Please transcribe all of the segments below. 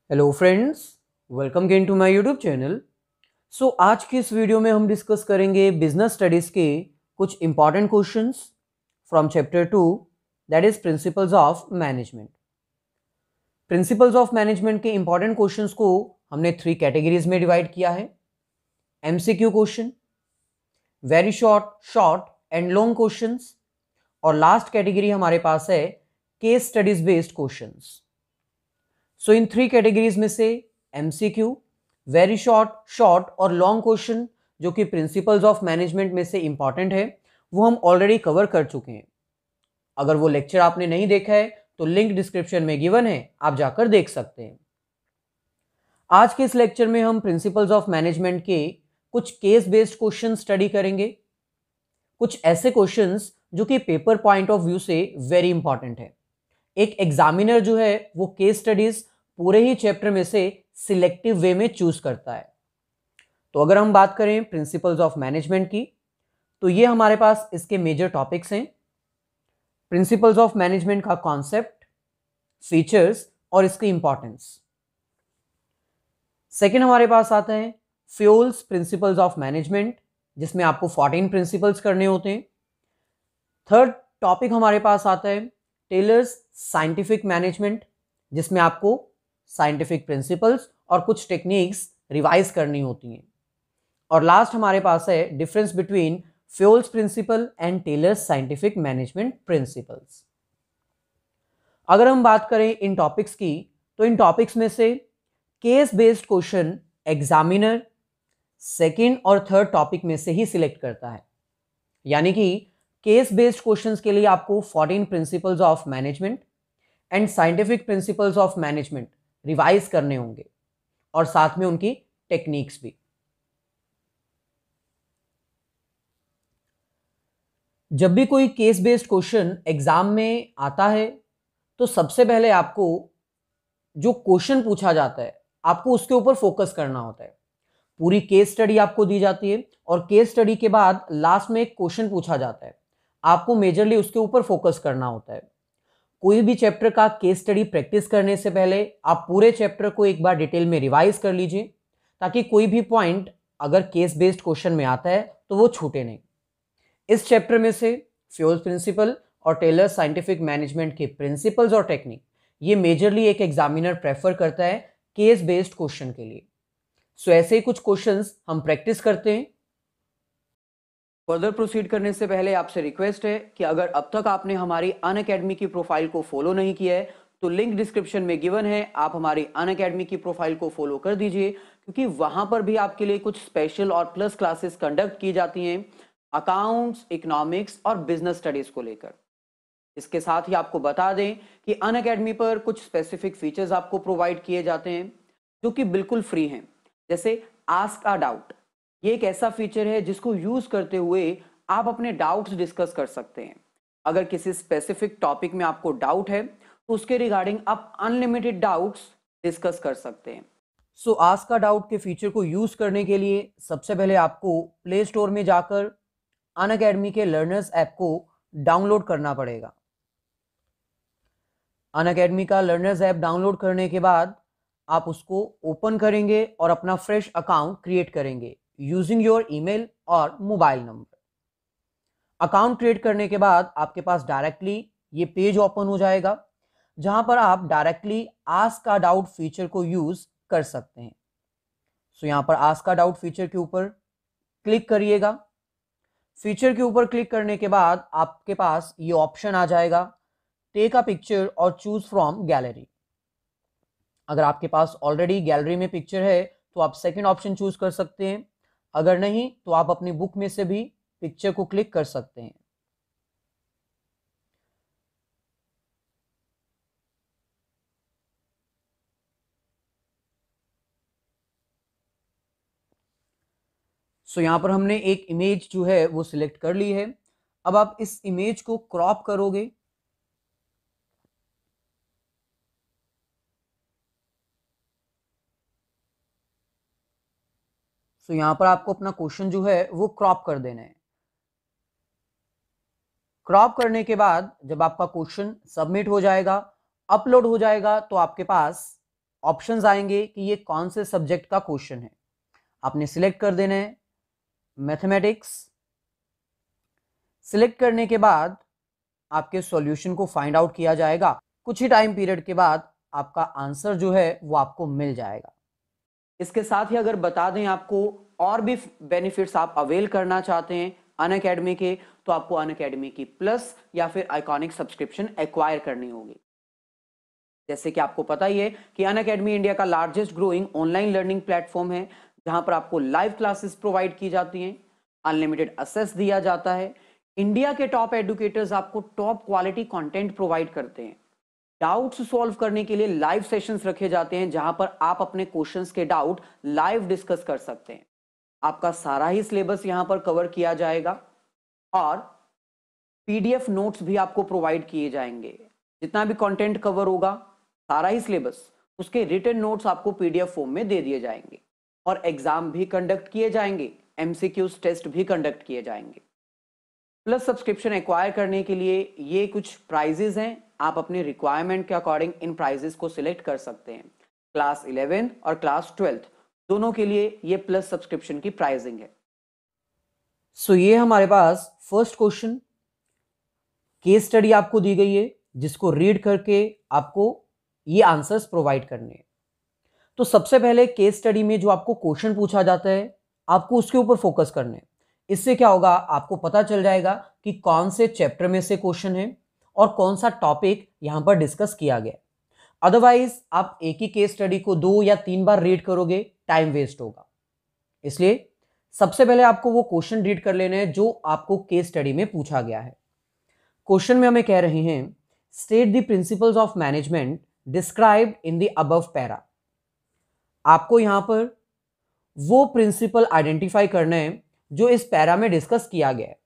Hello friends, welcome again to my YouTube channel. आज की इस वीडियो में हम डिस्कस करेंगे बिजनेस स्टडीज़ के कुछ important questions from chapter 2, that is principles of management. Principles of management के इंपॉर्टेंट क्वेश्चंस को हमने 3 कैटेगरीज में डिवाइड किया है। MCQ question, very short, short and long questions, और लास्ट कैटेगरी हमारे पास है केस स्टडीज बेस्ड क्वेश्चंस। इन 3 कैटेगरीज में से एमसीक्यू, वेरी शॉर्ट, शॉर्ट और लॉन्ग क्वेश्चन जो कि प्रिंसिपल्स ऑफ मैनेजमेंट में से इंपॉर्टेंट है, वो हम ऑलरेडी कवर कर चुके हैं। अगर वो लेक्चर आपने नहीं देखा है तो लिंक डिस्क्रिप्शन में गिवन है, आप जाकर देख सकते हैं। आज के इस लेक्चर में हम प्रिंसिपल्स ऑफ मैनेजमेंट के कुछ केस बेस्ड क्वेश्चन स्टडी करेंगे, कुछ ऐसे क्वेश्चंस जो कि पेपर पॉइंट ऑफ व्यू से वेरी इंपॉर्टेंट है। एक एग्जामिनर जो है वो केस स्टडीज पूरे ही चैप्टर में से सिलेक्टिव वे में चूज करता है। तो अगर हम बात करें प्रिंसिपल्स ऑफ मैनेजमेंट की, तो ये हमारे पास इसके मेजर टॉपिक्स हैं। प्रिंसिपल्स ऑफ मैनेजमेंट का कॉन्सेप्ट, फीचर्स और इसकी इंपॉर्टेंस। सेकेंड हमारे पास आता है फ्यूल्स प्रिंसिपल्स ऑफ मैनेजमेंट, जिसमें आपको 14 प्रिंसिपल्स करने होते हैं। थर्ड टॉपिक हमारे पास आता है टेलर्स साइंटिफिक मैनेजमेंट, जिसमें आपको साइंटिफिक प्रिंसिपल्स और कुछ टेक्निक्स रिवाइज करनी होती हैं। और लास्ट हमारे पास है difference between Fayol's principle and Taylor's scientific management principles. अगर हम बात करें इन टॉपिक्स की, तो इन टॉपिक्स में से case based question examiner second और थर्ड टॉपिक में से ही सिलेक्ट करता है। यानी कि केस बेस्ड क्वेश्चंस के लिए आपको 14 principles of management and scientific principles of management revise करने होंगे, और साथ में उनकी टेक्निक्स भी। जब भी कोई केस बेस्ड क्वेश्चन एग्जाम में आता है, तो सबसे पहले आपको जो क्वेश्चन पूछा जाता है आपको उसके ऊपर फोकस करना होता है। पूरी केस स्टडी आपको दी जाती है और केस स्टडी के बाद लास्ट में एक क्वेश्चन पूछा जाता है, आपको मेजरली उसके ऊपर फोकस करना होता है। कोई भी चैप्टर का केस स्टडी प्रैक्टिस करने से पहले आप पूरे चैप्टर को एक बार डिटेल में रिवाइज कर लीजिए, ताकि कोई भी पॉइंट अगर केस बेस्ड क्वेश्चन में आता है तो वो छूटे नहीं। इस चैप्टर में से फ्यूल्स प्रिंसिपल और टेलर साइंटिफिक मैनेजमेंट के प्रिंसिपल्स और टेक्निक, ये मेजरली एक एग्जामिनर प्रेफर करता है केस बेस्ड क्वेश्चन के लिए। ऐसे ही कुछ क्वेश्चंस हम प्रैक्टिस करते हैं। फर्दर प्रोसीड करने से पहले आपसे रिक्वेस्ट है कि अगर अब तक आपने हमारी अनअकैडमी की प्रोफाइल को फॉलो नहीं किया है, तो लिंक डिस्क्रिप्शन में गिवन है, आप हमारी अनअकैडमी की प्रोफाइल को फॉलो कर दीजिए, क्योंकि वहां पर भी आपके लिए कुछ स्पेशल और प्लस क्लासेस कंडक्ट की जाती हैं अकाउंट्स, इकोनॉमिक्स और बिजनेस स्टडीज को लेकर। इसके साथ ही आपको बता दें कि अनअकैडमी पर कुछ स्पेसिफिक फीचर्स आपको प्रोवाइड किए जाते हैं जो कि बिल्कुल फ्री हैं, जैसे आस्क अ डाउट। ये एक ऐसा फीचर है जिसको यूज करते हुए आप अपने डाउट्स डिस्कस कर सकते हैं। अगर किसी स्पेसिफिक टॉपिक में आपको डाउट है तो उसके रिगार्डिंग आप अनलिमिटेड डाउट्स डिस्कस कर सकते हैं। आस्क अ डाउट के फीचर को यूज करने के लिए सबसे पहले आपको प्ले स्टोर में जाकर अनअकैडमी के लर्नर्स ऐप को डाउनलोड करना पड़ेगा। अनअकैडमी का लर्नर्स ऐप डाउनलोड करने के बाद आप उसको ओपन करेंगे और अपना फ्रेश अकाउंट क्रिएट करेंगे यूजिंग योर ईमेल और मोबाइल नंबर। अकाउंट क्रिएट करने के बाद आपके पास डायरेक्टली ये पेज ओपन हो जाएगा, जहां पर आप directly ask a doubt feature को यूज कर सकते हैं। यहां पर आस्क अ डाउट फीचर के ऊपर क्लिक करिएगा। फीचर के ऊपर क्लिक करने के बाद आपके पास ये ऑप्शन आ जाएगा, टेक अ पिक्चर और चूज फ्रॉम गैलरी। अगर आपके पास ऑलरेडी गैलरी में पिक्चर है तो आप सेकंड ऑप्शन चूज कर सकते हैं, अगर नहीं तो आप अपनी बुक में से भी पिक्चर को क्लिक कर सकते हैं। यहां पर हमने एक इमेज जो है वो सिलेक्ट कर ली है। अब आप इस इमेज को क्रॉप करोगे। यहां पर आपको अपना क्वेश्चन जो है वो क्रॉप कर देना है। क्रॉप करने के बाद जब आपका क्वेश्चन सबमिट हो जाएगा, अपलोड हो जाएगा, तो आपके पास ऑप्शंस आएंगे कि ये कौन से सब्जेक्ट का क्वेश्चन है। आपने सिलेक्ट कर देना है मैथमेटिक्स। सिलेक्ट करने के बाद आपके सॉल्यूशन को फाइंड आउट किया जाएगा। कुछ ही टाइम पीरियड के बाद आपका आंसर जो है वो आपको मिल जाएगा। इसके साथ ही अगर बता दें आपको और भी बेनिफिट्स आप अवेल करना चाहते हैं अनअकैडमी के, तो आपको अनअकैडमी की प्लस या फिर आइकॉनिक सब्सक्रिप्शन एक्वायर करनी होगी। जैसे कि आपको पता ही है कि अनअकैडमी इंडिया का largest growing online learning platform है, जहां पर आपको लाइव क्लासेस प्रोवाइड की जाती हैं, अनलिमिटेड एक्सेस दिया जाता है, इंडिया के टॉप एडुकेटर्स आपको टॉप क्वालिटी कंटेंट प्रोवाइड करते हैं, डाउट्स सॉल्व करने के लिए लाइव सेशंस रखे जाते हैं जहां पर आप अपने क्वेश्चंस के डाउट लाइव डिस्कस कर सकते हैं। आपका सारा ही सिलेबस यहां पर कवर किया जाएगा और पीडीएफ नोट्स भी आपको प्रोवाइड किए जाएंगे। जितना भी कंटेंट कवर होगा सारा ही सिलेबस, उसके रिटन नोट्स आपको पीडीएफ फॉर्म में दे दिए जाएंगे और एग्जाम भी कंडक्ट किए जाएंगे, एमसीक्यूज टेस्ट भी कंडक्ट किए जाएंगे। प्लस सब्सक्रिप्शन एक्वायर करने के लिए ये कुछ प्राइजेस हैं, आप अपने रिक्वायरमेंट के अकॉर्डिंग इन प्राइजेस को सिलेक्ट कर सकते हैं। क्लास 11 और क्लास 12 दोनों के लिए ये प्लस सब्सक्रिप्शन की प्राइसिंग है। सो ये हमारे पास फर्स्ट क्वेश्चन केस स्टडी आपको दी गई है, जिसको रीड करके आपको ये आंसर्स प्रोवाइड करने हैं। तो सबसे पहले केस स्टडी में जो आपको क्वेश्चन पूछा जाता है आपको उसके ऊपर फोकस करना है। इससे क्या होगा, आपको पता चल जाएगा कि कौन से चैप्टर में से क्वेश्चन है और कौन सा टॉपिक यहां पर डिस्कस किया गया। अदरवाइज आप एक ही केस स्टडी को 2 या 3 बार रीड करोगे, टाइम वेस्ट होगा। इसलिए सबसे पहले आपको वो क्वेश्चन रीड कर लेने हैं जो आपको केस स्टडी में पूछा गया है। क्वेश्चन में हमें कह रहे हैं state the principles of management described in the above para. आपको यहां पर वो प्रिंसिपल आइडेंटिफाई करना है जो इस पैरा में डिस्कस किया गया है।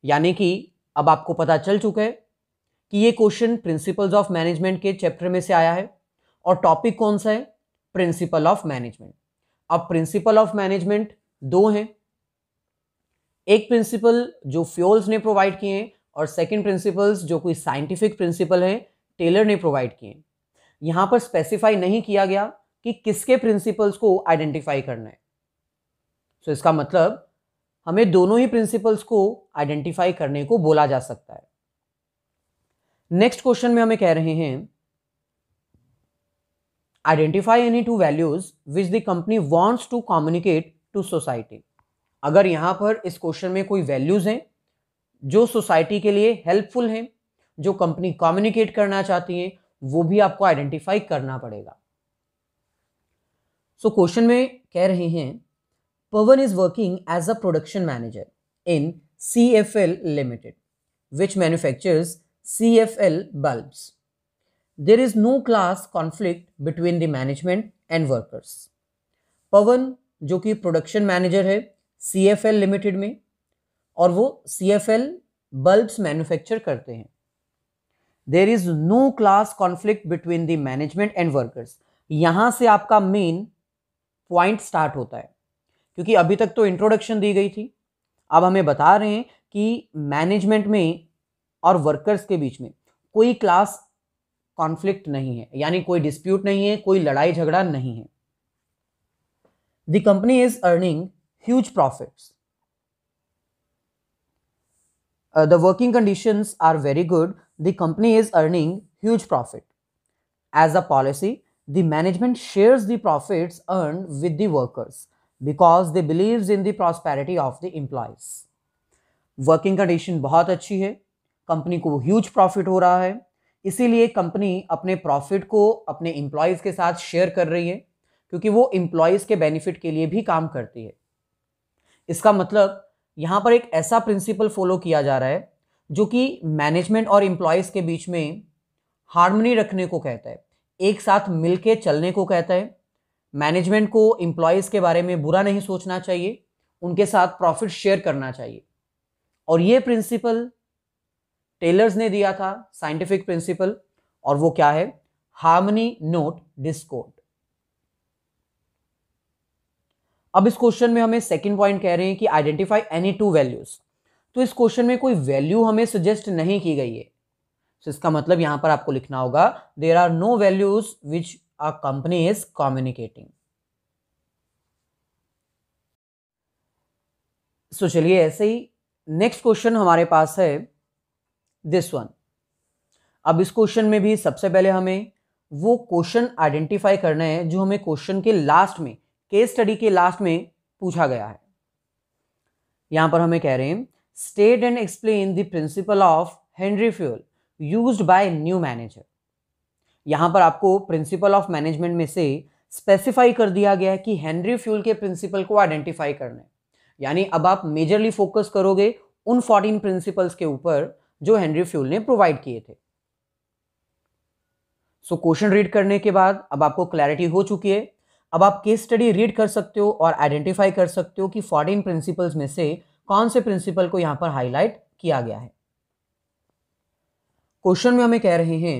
यानी कि अब आपको पता चल चुका है कि ये क्वेश्चन प्रिंसिपल्स ऑफ मैनेजमेंट के चैप्टर में से आया है और टॉपिक कौन सा है, प्रिंसिपल ऑफ मैनेजमेंट। अब प्रिंसिपल ऑफ मैनेजमेंट 2 हैं, एक प्रिंसिपल जो फ्यूल्स ने प्रोवाइड किए हैं और सेकंड प्रिंसिपल्स जो कोई साइंटिफिक प्रिंसिपल है टेलर ने प्रोवाइड किए हैं। यहां पर स्पेसिफाई नहीं किया गया कि किसके प्रिंसिपल्स को आइडेंटिफाई करना है। सो इसका मतलब हमें दोनों ही प्रिंसिपल्स को आइडेंटिफाई करने को बोला जा सकता है। नेक्स्ट क्वेश्चन में हमें कह रहे हैं identify any 2 values which the company wants to communicate to society. अगर यहां पर इस क्वेश्चन में कोई वैल्यूज हैं जो सोसाइटी के लिए हेल्पफुल हैं, जो कंपनी कम्युनिकेट करना चाहती है, वो भी आपको आइडेंटिफाई करना पड़ेगा। सो क्वेश्चन में कह रहे हैं Pawan is working as a production manager in CFL Limited, which manufactures CFL bulbs. There is no class conflict between the management and workers. Pawan जो कि प्रोडक्शन मैनेजर है CFL लिमिटेड में और वो CFL बल्ब्स मैन्युफैक्चर करते हैं। There is no class conflict between the management and workers. यहां से आपका मेन पॉइंट स्टार्ट होता है, क्योंकि अभी तक तो इंट्रोडक्शन दी गई थी, अब हमें बता रहे हैं कि मैनेजमेंट में और वर्कर्स के बीच में कोई क्लास कॉन्फ्लिक्ट नहीं है, यानी कोई डिस्प्यूट नहीं है, कोई लड़ाई झगड़ा नहीं है। The company is earning huge profits, the working conditions are very good, the company is earning huge profit. As a policy the management shares the profits earned with the workers because they believes in the prosperity of the employees. Working condition बहुत अच्छी है, company को huge profit हो रहा है, इसीलिए company अपने profit को अपने एम्प्लॉयज के साथ शेयर कर रही है, क्योंकि वो एम्प्लॉयज के बेनिफिट के लिए भी काम करती है। इसका मतलब यहां पर एक ऐसा प्रिंसिपल फॉलो किया जा रहा है जो कि मैनेजमेंट और एम्प्लॉयज के बीच में हार्मनी रखने को कहता है, एक साथ मिलके चलने को कहता है। मैनेजमेंट को एम्प्लॉयज के बारे में बुरा नहीं सोचना चाहिए, उनके साथ प्रॉफिट शेयर करना चाहिए। और ये प्रिंसिपल टेलर्स ने दिया था, साइंटिफिक प्रिंसिपल, और वो क्या है, हार्मनी नोट डिस्कॉर्ड। अब इस क्वेश्चन में हमें सेकंड पॉइंट कह रहे हैं कि आइडेंटिफाई एनी 2 वैल्यूज। तो इस क्वेश्चन में कोई वैल्यू हमें सजेस्ट नहीं की गई है, तो इसका मतलब यहां पर आपको लिखना होगा there are no values which a company is communicating. So चलिए ऐसे ही नेक्स्ट क्वेश्चन हमारे पास है दिस वन। अब इस क्वेश्चन में भी सबसे पहले हमें वो क्वेश्चन आइडेंटिफाई करना है जो हमें क्वेश्चन के लास्ट में, केस स्टडी के लास्ट में पूछा गया है। यहां पर हमें कह रहे हैं state and explain the principle of Henry fuel used by new manager. यहां पर आपको प्रिंसिपल ऑफ मैनेजमेंट में से स्पेसिफाई कर दिया गया है कि हेनरी फ्यूल के प्रिंसिपल को आइडेंटिफाई करना है। यानी अब आप मेजरली फोकस करोगे उन 14 प्रिंसिपल्स के ऊपर जो हेनरी फ्यूल ने प्रोवाइड किए थे। सो क्वेश्चन रीड करने के बाद अब आपको क्लैरिटी हो चुकी है। अब आप केस स्टडी रीड कर सकते हो और आइडेंटिफाई कर सकते हो कि 14 प्रिंसिपल्स में से कौन से प्रिंसिपल को यहां पर हाईलाइट किया गया है। क्वेश्चन में हमें कह रहे हैं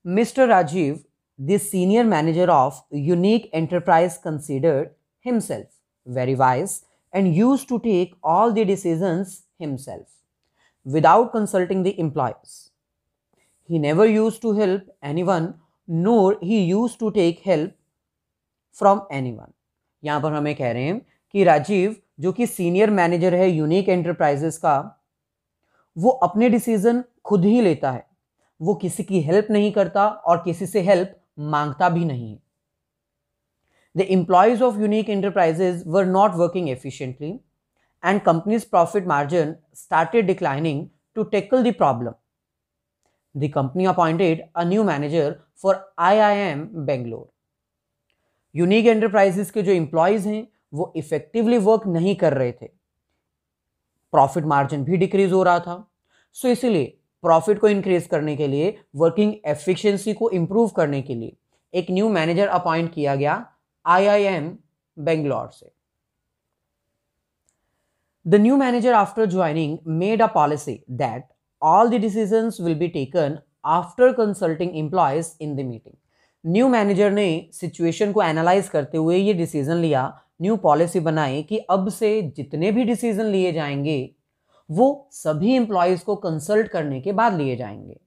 mister Rajiv the senior manager of Unique Enterprise considered himself very wise and used to take all the decisions himself without consulting the employees. He never used to help anyone, nor he used to take help from anyone. यहां पर हमें कह रहे हैं कि राजीव जो कि senior manager है यूनिक एंटरप्राइजेस का, वो अपने डिसीजन खुद ही लेता है। वो किसी की हेल्प नहीं करता और किसी से हेल्प मांगता भी नहीं है। The employees of Unique Enterprises were not working efficiently and company's profit margin started declining. To tackle the problem, the company appointed a new manager for IIM Bangalore. Unique Enterprises के जो employees हैं वो effectively work नहीं कर रहे थे, profit margin भी decrease हो रहा था। सो इसीलिए प्रॉफिट को इंक्रीज करने के लिए, वर्किंग एफिशिएंसी को इंप्रूव करने के लिए एक न्यू मैनेजर अपॉइंट किया गया IIM Bangalore से। The new manager after joining made a policy that all the decisions will be taken after consulting employees in the meeting. New manager ने situation को एनालाइज करते हुए ये डिसीजन लिया, new policy बनाई कि अब से जितने भी डिसीजन लिए जाएंगे वो सभी एम्प्लॉयज को कंसल्ट करने के बाद लिए जाएंगे।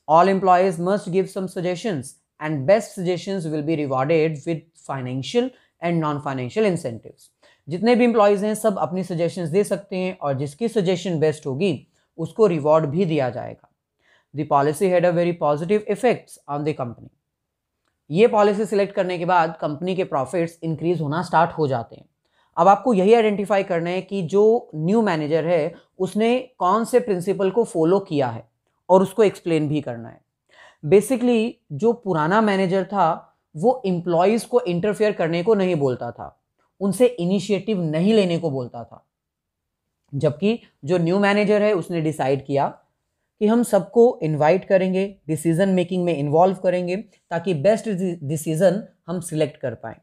All employees must give some suggestions and best suggestions will be rewarded with financial and non-financial incentives. जितने भी एम्प्लॉयज हैं सब अपनी सजेशंस दे सकते हैं और जिसकी सजेशन बेस्ट होगी उसको रिवॉर्ड भी दिया जाएगा। The policy had a very positive effects on the company. ये पॉलिसी सिलेक्ट करने के बाद कंपनी के प्रॉफिट्स इंक्रीज होना स्टार्ट हो जाते हैं। अब आपको यही आइडेंटिफाई करना है कि जो न्यू मैनेजर है उसने कौन से प्रिंसिपल को फॉलो किया है और उसको एक्सप्लेन भी करना है। बेसिकली जो पुराना मैनेजर था वो एम्प्लॉयज को इंटरफेयर करने को नहीं बोलता था, उनसे इनिशिएटिव नहीं लेने को बोलता था, जबकि जो न्यू मैनेजर है उसने डिसाइड किया कि हम सबको इनवाइट करेंगे, डिसीजन मेकिंग में इन्वॉल्व करेंगे ताकि बेस्ट डिसीजन हम सिलेक्ट कर पाएं।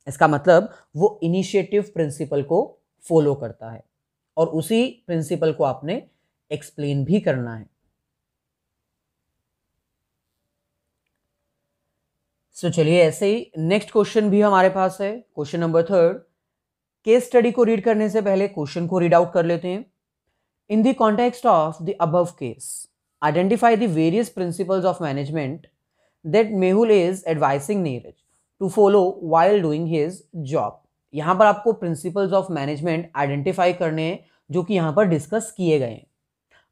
इसका मतलब वो इनिशिएटिव प्रिंसिपल को फॉलो करता है और उसी प्रिंसिपल को आपने एक्सप्लेन भी करना है। सो चलिए ऐसे ही नेक्स्ट क्वेश्चन भी हमारे पास है, क्वेश्चन नंबर 3। केस स्टडी को रीड करने से पहले क्वेश्चन को रीड आउट कर लेते हैं। In the context of the above case identify the various principles of management that Mehul is advising Neeraj to follow while doing his job. यहां पर आपको प्रिंसिपल्स ऑफ मैनेजमेंट आइडेंटिफाई करने हैं जो कि यहां पर डिस्कस किए गए हैं।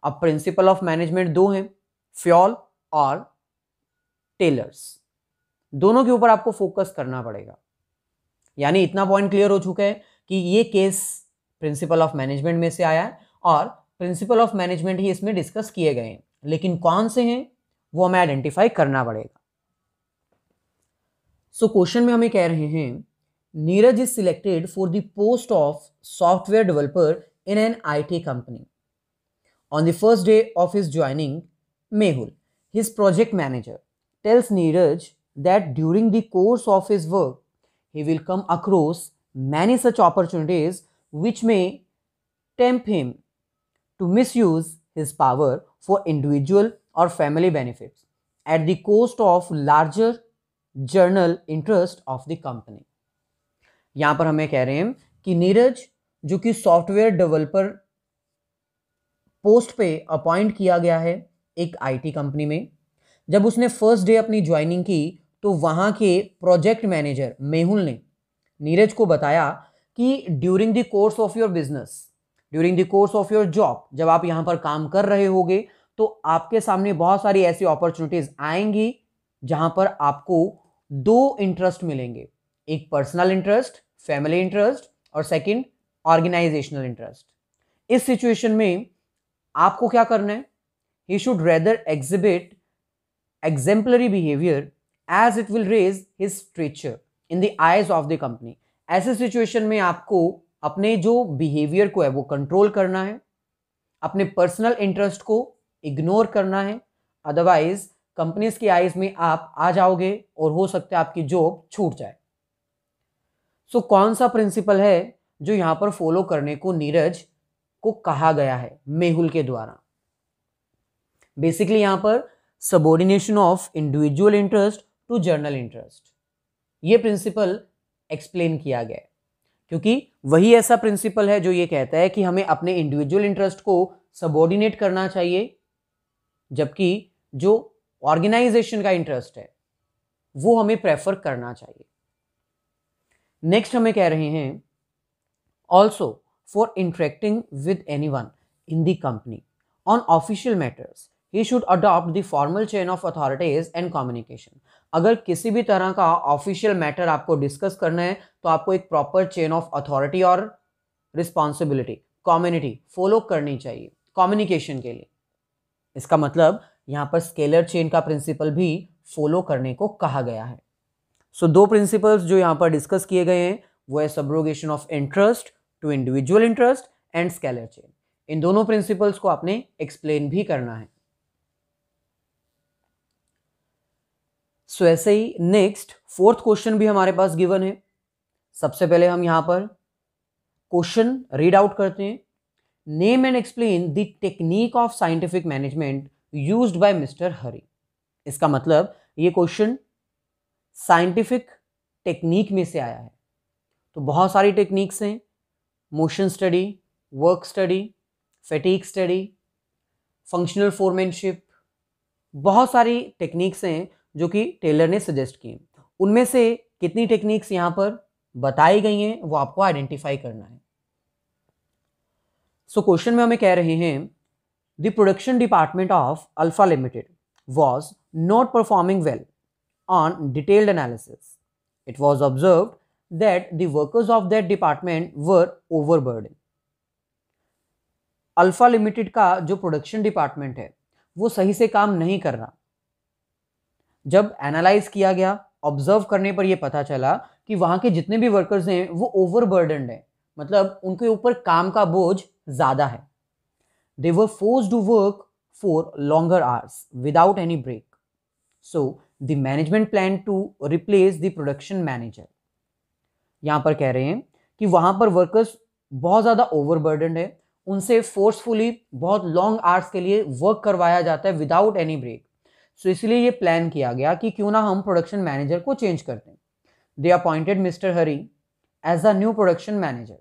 अब प्रिंसिपल ऑफ मैनेजमेंट दो हैं, फ्योल और टेलर्स। दोनों के ऊपर आपको फोकस करना पड़ेगा। यानी इतना पॉइंट क्लियर हो चुका है कि ये केस प्रिंसिपल ऑफ मैनेजमेंट में से आया है और प्रिंसिपल ऑफ मैनेजमेंट ही इसमें डिस्कस किए गए हैं, लेकिन कौन से हैं वो हमें आइडेंटिफाई करना पड़ेगा। सो क्वेश्चन में हमें कह रहे हैं Neeraj is selected for the post of software developer in an IT company. On the first day of his joining, Mehul, his project manager, tells Neeraj that during the course of his work, he will come across many such opportunities which may tempt him to misuse his power for individual or family benefits at the cost of larger general interest of the company. यहाँ पर हमें कह रहे हैं कि नीरज जो कि software developer post पे अपॉइंट किया गया है एक IT कंपनी में, जब उसने फर्स्ट डे अपनी ज्वाइनिंग की तो वहां के प्रोजेक्ट मैनेजर मेहुल ने नीरज को बताया कि during the course of your business, during the course of your job, जब आप यहां पर काम कर रहे होगे तो आपके सामने बहुत सारी ऐसी अपॉर्चुनिटीज आएंगी जहां पर आपको दो इंटरेस्ट मिलेंगे, एक पर्सनल इंटरेस्ट, फैमिली इंटरेस्ट, और सेकंड ऑर्गेनाइजेशनल इंटरेस्ट। इस सिचुएशन में आपको क्या करना है? He should rather exhibit exemplary behavior as it will raise his stature in the eyes of the company। ऐसे सिचुएशन में आपको अपने जो बिहेवियर को है वो कंट्रोल करना है, अपने पर्सनल इंटरेस्ट को इग्नोर करना है, अदरवाइज कंपनीज की आईज में आप आ जाओगे और हो सकता है आपकी जॉब छूट जाए। सो कौन सा प्रिंसिपल है जो यहां पर फॉलो करने को नीरज को कहा गया है मेहुल के द्वारा? बेसिकली यहां पर subordination of individual interest to general interest, ये प्रिंसिपल एक्सप्लेन किया गया है, क्योंकि वही ऐसा प्रिंसिपल है जो ये कहता है कि हमें अपने इंडिविजुअल इंटरेस्ट को सबॉर्डिनेट करना चाहिए, जबकि जो ऑर्गेनाइजेशन का इंटरेस्ट है वो हमें प्रेफर करना चाहिए। नेक्स्ट हमें कह रहे हैं also for interacting with anyone in the company on official matters he should adopt the formal chain of authorities and communication। अगर किसी भी तरह का ऑफिशियल मैटर आपको डिस्कस करना है तो आपको एक प्रॉपर चेन ऑफ अथॉरिटी और रिस्पॉन्सिबिलिटी, कम्युनिटी फॉलो करनी चाहिए कम्युनिकेशन के लिए। इसका मतलब यहां पर स्केलर चेन का प्रिंसिपल भी फॉलो करने को कहा गया है। सो दो प्रिंसिपल्स जो यहां पर डिस्कस किए गए हैं वो है subrogation of interest to individual interest and scalar chain. इन दोनों प्रिंसिपल्स को आपने एक्सप्लेन भी करना है। सो ऐसे ही नेक्स्ट फोर्थ क्वेश्चन भी हमारे पास गिवन है। सबसे पहले हम यहां पर क्वेश्चन रीड आउट करते हैं। Name and explain the technique of scientific management used by mister Hari. इसका मतलब ये क्वेश्चन साइंटिफिक टेक्निक में से आया है। तो बहुत सारी टेक्निक्स हैं, motion study, work study, fatigue study, functional foremanship, बहुत सारी टेक्निक्स हैं जो कि टेलर ने सजेस्ट की। उनमें से कितनी टेक्निक्स यहां पर बताई गई हैं वो आपको आइडेंटिफाई करना है। सो क्वेश्चन में हमें कह रहे हैं the production department of alpha limited was not performing well on detailed analysis. It was observed that the workers of that department were overburden. Alpha limited का जो प्रोडक्शन डिपार्टमेंट है वो सही से काम नहीं कर रहा। जब एनालाइज किया गया, ऑब्जर्व करने पर यह पता चला कि वहां के जितने भी वर्कर्स हैं वो ओवरबर्डन्ड हैं, मतलब उनके ऊपर काम का बोझ ज्यादा है। They were forced to work for longer hours without any break. So the management plan to replace the production manager. यहां पर कह रहे हैं कि वहां पर वर्कर्स बहुत ज्यादा ओवरबर्डन्ड है, उनसे फोर्सफुली बहुत लॉन्ग आवर्स के लिए वर्क करवाया जाता है विदाउट एनी ब्रेक। सो इसलिए ये प्लान किया गया कि क्यों ना हम प्रोडक्शन मैनेजर को चेंज करते हैं। They appointed mister Hari as a new production manager.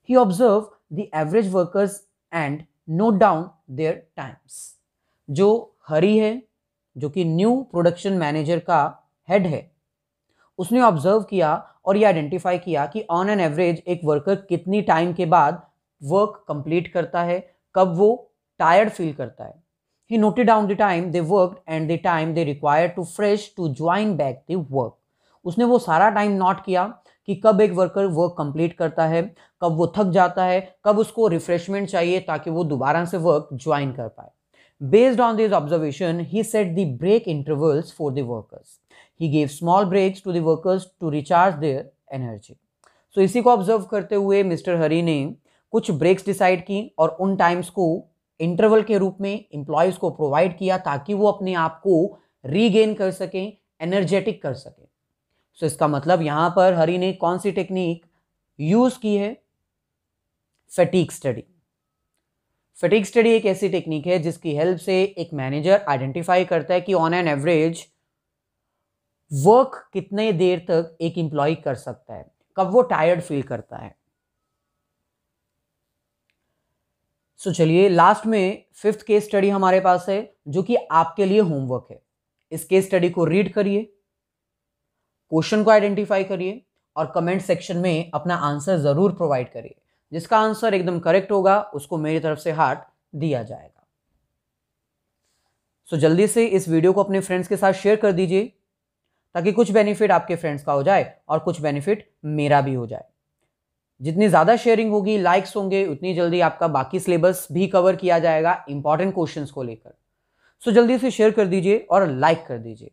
He observe the average workers and note down their times. जो हरी है, जो कि न्यू प्रोडक्शन मैनेजर का हेड है, उसने ऑब्जर्व किया और ये आइडेंटिफाई किया कि ऑन एन एवरेज एक वर्कर कितनी टाइम के बाद वर्क कंप्लीट करता है, कब वो टायर्ड फील करता है। He noted down the time they worked and the time they required to fresh to join back the work। उसने वो सारा टाइम नोट किया कि कब एक वर्कर वर्क कंप्लीट करता है, कब वो थक जाता है, कब उसको रिफ्रेशमेंट चाहिए ताकि वो दोबारा से वर्क ज्वाइन कर पाए। Based on this observation, he set the break intervals for the workers। He gave small breaks to the workers to recharge their energy। So इसी को ऑब्जर्व करते हुए मिस्टर हरी ने कुछ ब्रेक्स डिसाइड की और उन टाइम्स को इंटरवल के रूप में एम्प्लॉयज को प्रोवाइड किया ताकि वो अपने आप को रीगेन कर सकें, एनर्जेटिक कर सकें। सो इसका मतलब यहां पर हरी ने कौन सी टेक्निक यूज की है? Fatigue study. फैटिग स्टडी एक ऐसी टेक्निक है जिसकी हेल्प से एक मैनेजर आइडेंटिफाई करता है कि ऑन एन एवरेज वर्क कितने देर तक एक एम्प्लॉय कर सकता है, कब वो टायर्ड फील करता है। सो चलिए लास्ट में फिफ्थ केस स्टडी हमारे पास है जो कि आपके लिए होमवर्क है। इस केस स्टडी को रीड करिए, क्वेश्चन को आइडेंटिफाई करिए और कमेंट सेक्शन में अपना आंसर जरूर प्रोवाइड करिए। जिसका आंसर एकदम करेक्ट होगा उसको मेरी तरफ से हार्ट दिया जाएगा। सो जल्दी से इस वीडियो को अपने फ्रेंड्स के साथ शेयर कर दीजिए ताकि कुछ बेनिफिट आपके फ्रेंड्स का हो जाए और कुछ बेनिफिट मेरा भी हो जाए। जितनी ज़्यादा शेयरिंग होगी, लाइक्स होंगे, उतनी जल्दी आपका बाकी सिलेबस भी कवर किया जाएगा इंपॉर्टेंट क्वेश्चंस को लेकर। सो जल्दी से शेयर कर दीजिए और लाइक कर दीजिए।